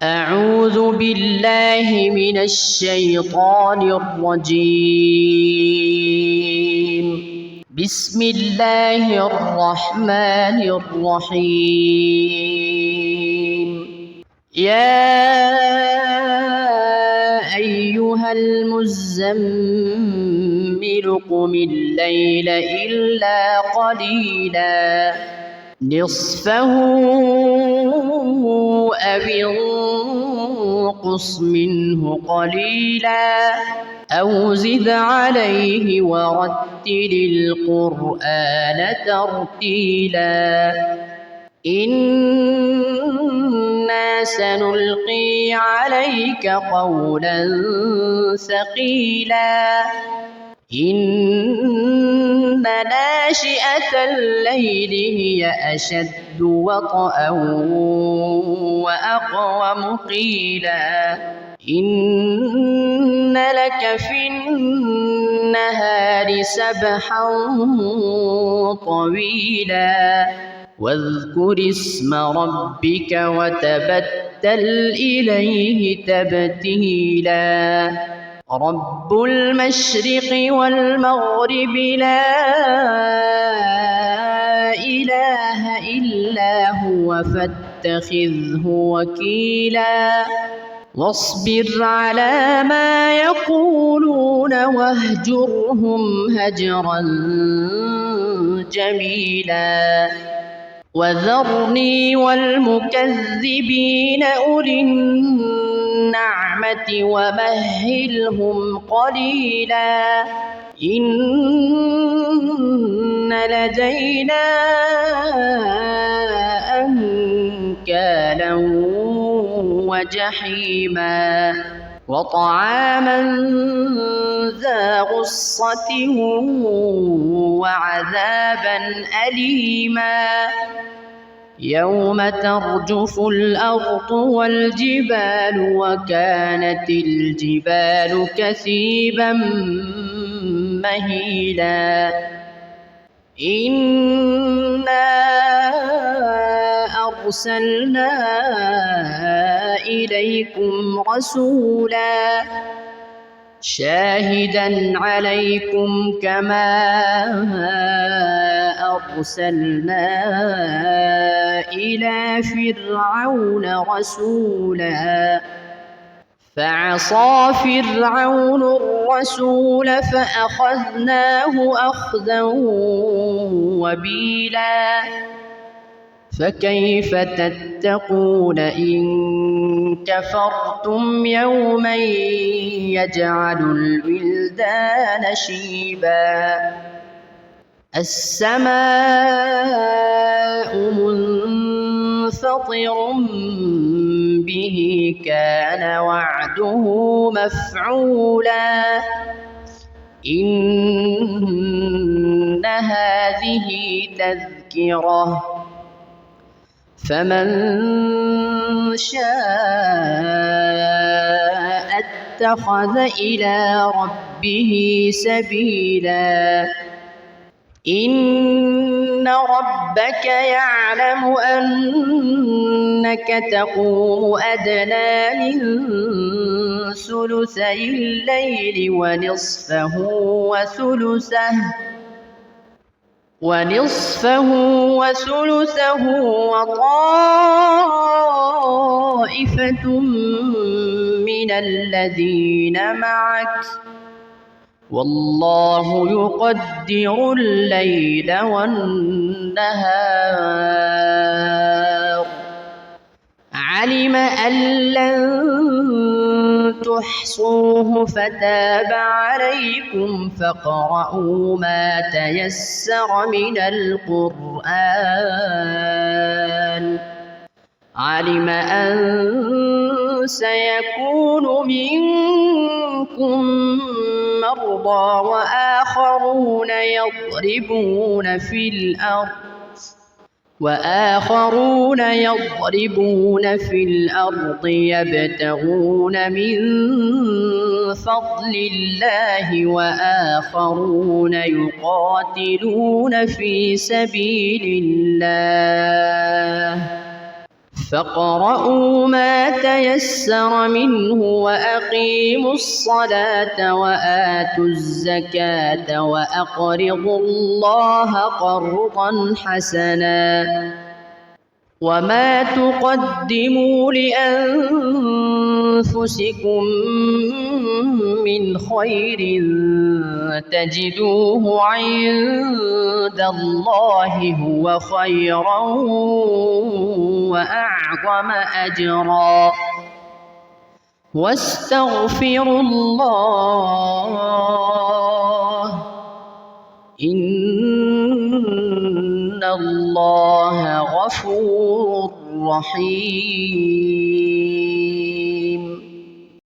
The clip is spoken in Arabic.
أعوذ بالله من الشيطان الرجيم. بسم الله الرحمن الرحيم. يا أيها المزمل قم الليل إلا قليلا نصفه أو انقص منه قليلا أو زد عليه ورتل القرآن ترتيلا إنا سنلقي عليك قولا ثقيلا إن ناشئة الليل هي أشد وطئا وأقوم قيلا إن لك في النهار سبحا طويلا واذكر اسم ربك وتبتل إليه تبتيلا رب المشرق والمغرب لا إله إلا هو فاتخذه وكيلا واصبر على ما يقولون واهجرهم هجرا جميلا وذرني والمكذبين أولي النعمة ومهلهم قليلا إن لدينا أنكالا وجحيما وطعاما ذا غصة وعذابا أليما يوم ترجف الأرض والجبال وكانت الجبال كثيبا مهيلا إنا أرسلنا إليكم رسولا شاهدا عليكم كما أرسلنا إلى فرعون رسولا فعصى فرعون الرسول فأخذناه أخذا وبيلا فكيف تتقون إن كفرتم يوما يجعل الولدان شيبا السماء منفطر به كان وعده مفعولا إن هذه تذكرة فمن شاء اتخذ إلى ربه سبيلا إن ربك يعلم أنك تقوم أدنى من ثلثي الليل ونصفه وثلثه وطائفة من الذين معك والله يقدر الليل والنهار علم أن لن تحصوه فتاب عليكم فاقرؤوا ما تيسر من القرآن علم أن سيكون منكم مرضى وآخرون يضربون في الأرض يبتغون من فضل الله وآخرون يقاتلون في سبيل الله فاقرؤوا ما تيسر منه وأقيموا الصلاة وآتوا الزكاة وأقرضوا الله قرضا حسنا وما تقدموا لأنفسكم من خير تجدوه عند الله هو خيرا وأعظم أجرا واستغفروا الله إن الله غفور رحيم.